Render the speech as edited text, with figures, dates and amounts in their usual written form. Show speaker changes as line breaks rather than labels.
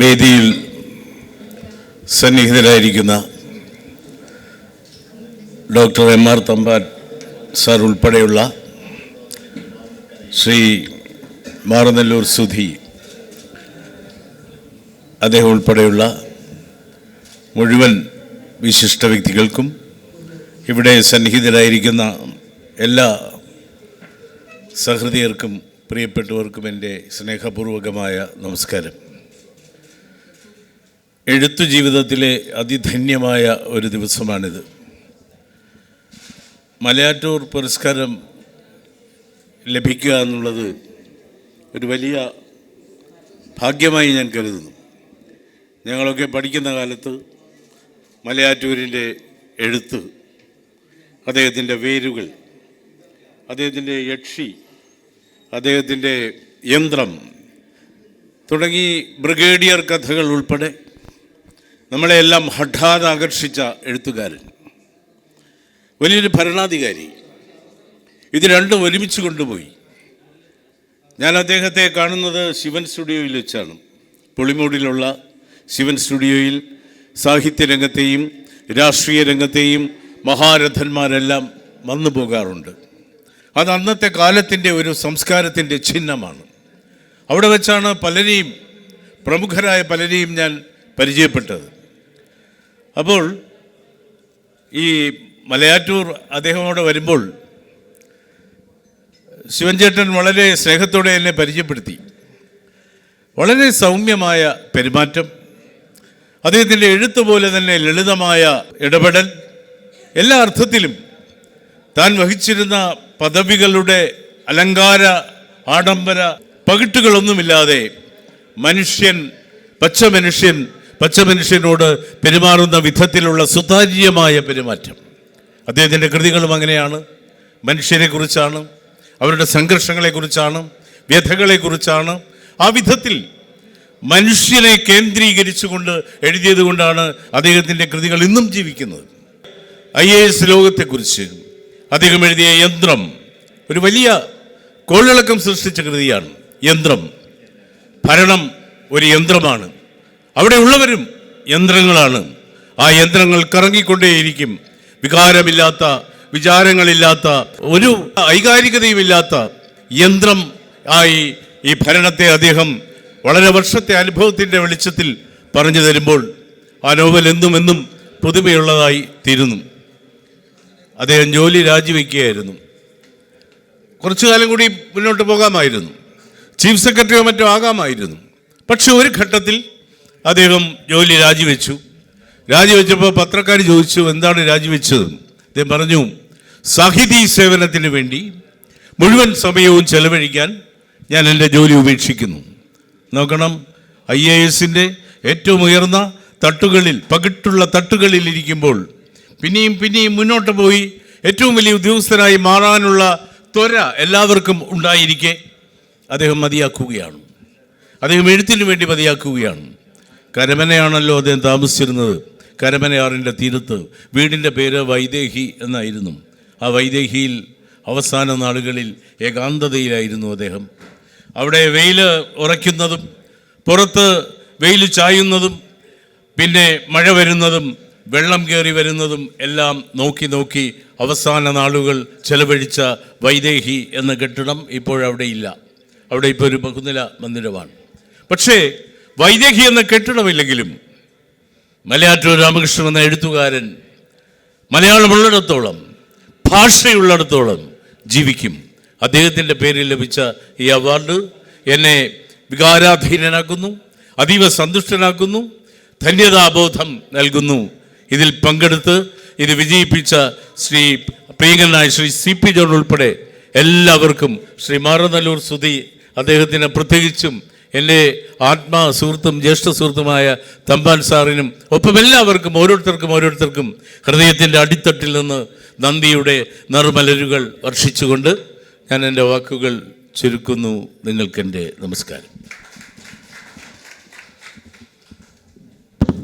വേദിയിൽ സന്നിഹിതരായിരിക്കുന്ന doctor M.R. Thampan sir ഉൾപ്പെടെയുള്ള ശ്രീ മാറനല്ലൂർ സുധി അദ്ദേഹം ഉൾപ്പെടെയുള്ള മുഴുവൻ വിശിഷ്ട വ്യക്തികൾക്കും ഇവിടെ സന്നിഹിതരായിരിക്കുന്ന എല്ലാ സഹൃദയർക്കും പ്രിയപ്പെട്ടവർക്കും എൻ്റെ സ്നേഹപൂർവകമായ നമസ്കാരം. എഴുത്തു ജീവിതത്തിലെ അതിധന്യമായ ഒരു ദിവസമാണിത്. മലയാറ്റൂർ പുരസ്കാരം ലഭിക്കുക എന്നുള്ളത് ഒരു വലിയ ഭാഗ്യമായി ഞാൻ കരുതുന്നു. ഞങ്ങളൊക്കെ പഠിക്കുന്ന കാലത്ത് മലയാറ്റൂരിൻ്റെ എഴുത്ത്, അദ്ദേഹത്തിൻ്റെ വേരുകൾ, അദ്ദേഹത്തിൻ്റെ യക്ഷി, അദ്ദേഹത്തിൻ്റെ യന്ത്രം തുടങ്ങി ബ്രിഗേഡിയർ കഥകൾ ഉൾപ്പെടെ നമ്മളെല്ലാം ഹഠാത് ആകർഷിച്ച എഴുത്തുകാരൻ, വലിയൊരു ഭരണാധികാരി, ഇത് രണ്ടും ഒരുമിച്ച് കൊണ്ടുപോയി. ഞാൻ അദ്ദേഹത്തെ കാണുന്നത് ശിവൻ സ്റ്റുഡിയോയിൽ വെച്ചാണ്. പുളിമൂടിലുള്ള ശിവൻ സ്റ്റുഡിയോയിൽ സാഹിത്യരംഗത്തെയും രാഷ്ട്രീയ രംഗത്തെയും മഹാരഥന്മാരെല്ലാം വന്നു പോകാറുണ്ട്. അത് അന്നത്തെ കാലത്തിൻ്റെ ഒരു സംസ്കാരത്തിൻ്റെ ചിഹ്നമാണ്. അവിടെ വെച്ചാണ് പലരെയും, പ്രമുഖരായ പലരെയും ഞാൻ പരിചയപ്പെട്ടത്. അപ്പോൾ ഈ മലയാറ്റൂർ അദ്ദേഹം അവിടെ വരുമ്പോൾ ശിവൻചേട്ടൻ വളരെ സ്നേഹത്തോടെ എന്നെ പരിചയപ്പെടുത്തി. വളരെ സൗമ്യമായ പെരുമാറ്റം, അദ്ദേഹത്തിൻ്റെ എഴുത്ത് പോലെ തന്നെ ലളിതമായ ഇടപെടൽ, എല്ലാ അർത്ഥത്തിലും താൻ വഹിച്ചിരുന്ന പദവികളുടെ അലങ്കാര ആഡംബര പകിട്ടുകളൊന്നുമില്ലാതെ പച്ചമനുഷ്യനോട് പെരുമാറുന്ന വിധത്തിലുള്ള സുതാര്യമായ പെരുമാറ്റം. അദ്ദേഹത്തിൻ്റെ കൃതികളും അങ്ങനെയാണ്. മനുഷ്യരെക്കുറിച്ചാണ്, അവരുടെ സംഘർഷങ്ങളെക്കുറിച്ചാണ്, വ്യഥകളെക്കുറിച്ചാണ്. ആ വിധത്തിൽ മനുഷ്യനെ കേന്ദ്രീകരിച്ചുകൊണ്ട് എഴുതിയത് കൊണ്ടാണ് അദ്ദേഹത്തിൻ്റെ കൃതികൾ ഇന്നും ജീവിക്കുന്നത്. IAS ലോകത്തെക്കുറിച്ച് അദ്ദേഹം എഴുതിയ യന്ത്രം ഒരു വലിയ കോളിളക്കം സൃഷ്ടിച്ച കൃതിയാണ്. യന്ത്രം, ഭരണം ഒരു യന്ത്രമാണ്, അവിടെ ഉള്ളവരും യന്ത്രങ്ങളാണ്. ആ യന്ത്രങ്ങൾ കറങ്ങിക്കൊണ്ടേയിരിക്കും. വികാരമില്ലാത്ത, വിചാരങ്ങളില്ലാത്ത, ഒരു ഐകാരികതയുമില്ലാത്ത യന്ത്രം ആയി ഈ ഭരണത്തെ അദ്ദേഹം വളരെ വർഷത്തെ അനുഭവത്തിൻ്റെ വെളിച്ചത്തിൽ പറഞ്ഞു തരുമ്പോൾ ആ നോവൽ എന്നും പുതുമയുള്ളതായി തീരുന്നു. അദ്ദേഹം ജോലി രാജിവെക്കുകയായിരുന്നു. കുറച്ചു കാലം കൂടി മുന്നോട്ട് പോകാമായിരുന്നു, ചീഫ് സെക്രട്ടറിയോ മറ്റോ ആകാമായിരുന്നു. പക്ഷെ ഒരു ഘട്ടത്തിൽ അദ്ദേഹം ജോലി രാജിവെച്ചപ്പോൾ പത്രക്കാർ ചോദിച്ചു, എന്താണ് രാജിവെച്ചത്? അദ്ദേഹം പറഞ്ഞു, സാഹിതി സേവനത്തിന് വേണ്ടി മുഴുവൻ സമയവും ചെലവഴിക്കാൻ ഞാൻ എൻ്റെ ജോലി ഉപേക്ഷിക്കുന്നു. നോക്കണം, IASൻ്റെ ഏറ്റവും ഉയർന്ന തട്ടുകളിൽ, പകിട്ടുള്ള തട്ടുകളിൽ ഇരിക്കുമ്പോൾ പിന്നെയും മുന്നോട്ട് പോയി ഏറ്റവും വലിയ ഉദ്യോഗസ്ഥനായി മാറാനുള്ള ത്വര എല്ലാവർക്കും ഉണ്ടായിരിക്കെ അദ്ദേഹം മതിയാക്കുകയാണ്. അദ്ദേഹം എഴുത്തിന് വേണ്ടി മതിയാക്കുകയാണ്. കരമനയാണല്ലോ അദ്ദേഹം താമസിച്ചിരുന്നത്. കരമനയാറിൻ്റെ തീരത്ത്. വീടിൻ്റെ പേര് വൈദേഹി എന്നായിരുന്നു. ആ വൈദേഹിയിൽ അവസാന നാളുകളിൽ ഏകാന്തതയിലായിരുന്നു അദ്ദേഹം. അവിടെ വെയിൽ ഉറയ്ക്കുന്നതും പുറത്ത് വെയിൽ ചായുന്നതും പിന്നെ മഴ വരുന്നതും വെള്ളം കയറി വരുന്നതും എല്ലാം നോക്കി അവസാന നാളുകൾ ചെലവഴിച്ച വൈദേഹി എന്ന കെട്ടിടം ഇപ്പോഴവിടെ ഇല്ല. അവിടെ ഇപ്പോൾ ഒരു ബഹുനില മന്ദിരമാണ്. പക്ഷേ വൈദേഹി എന്ന കെട്ടിടമില്ലെങ്കിലും മലയാറ്റൂർ രാമകൃഷ്ണൻ എന്ന എഴുത്തുകാരൻ മലയാളമുള്ളിടത്തോളം, ഭാഷയുള്ളിടത്തോളം ജീവിക്കും. അദ്ദേഹത്തിൻ്റെ പേരിൽ ലഭിച്ച ഈ അവാർഡ് എന്നെ വികാരാധീനനാക്കുന്നു, അതീവ സന്തുഷ്ടനാക്കുന്നു, ധന്യതാബോധം നൽകുന്നു. ഇതിൽ പങ്കെടുത്ത് ഇത് വിജയിപ്പിച്ച ശ്രീ പ്രിയങ്കരനായ ശ്രീ CP ജോൺ ഉൾപ്പെടെ എല്ലാവർക്കും, ശ്രീ മാറനല്ലൂർ സുധി അദ്ദേഹത്തിന് പ്രത്യേകിച്ചും, എൻ്റെ സുഹൃത്തും ജ്യേഷ്ഠ സുഹൃത്തുമായ തമ്പാൻ സാറിനും ഒപ്പം എല്ലാവർക്കും ഓരോരുത്തർക്കും ഹൃദയത്തിൻ്റെ അടിത്തട്ടിൽ നിന്ന് നന്ദിയുടെ നറുമലരുകൾ വർഷിച്ചുകൊണ്ട് ഞാൻ എൻ്റെ വാക്കുകൾ ചുരുക്കുന്നു. നിങ്ങൾക്കെൻ്റെ നമസ്കാരം.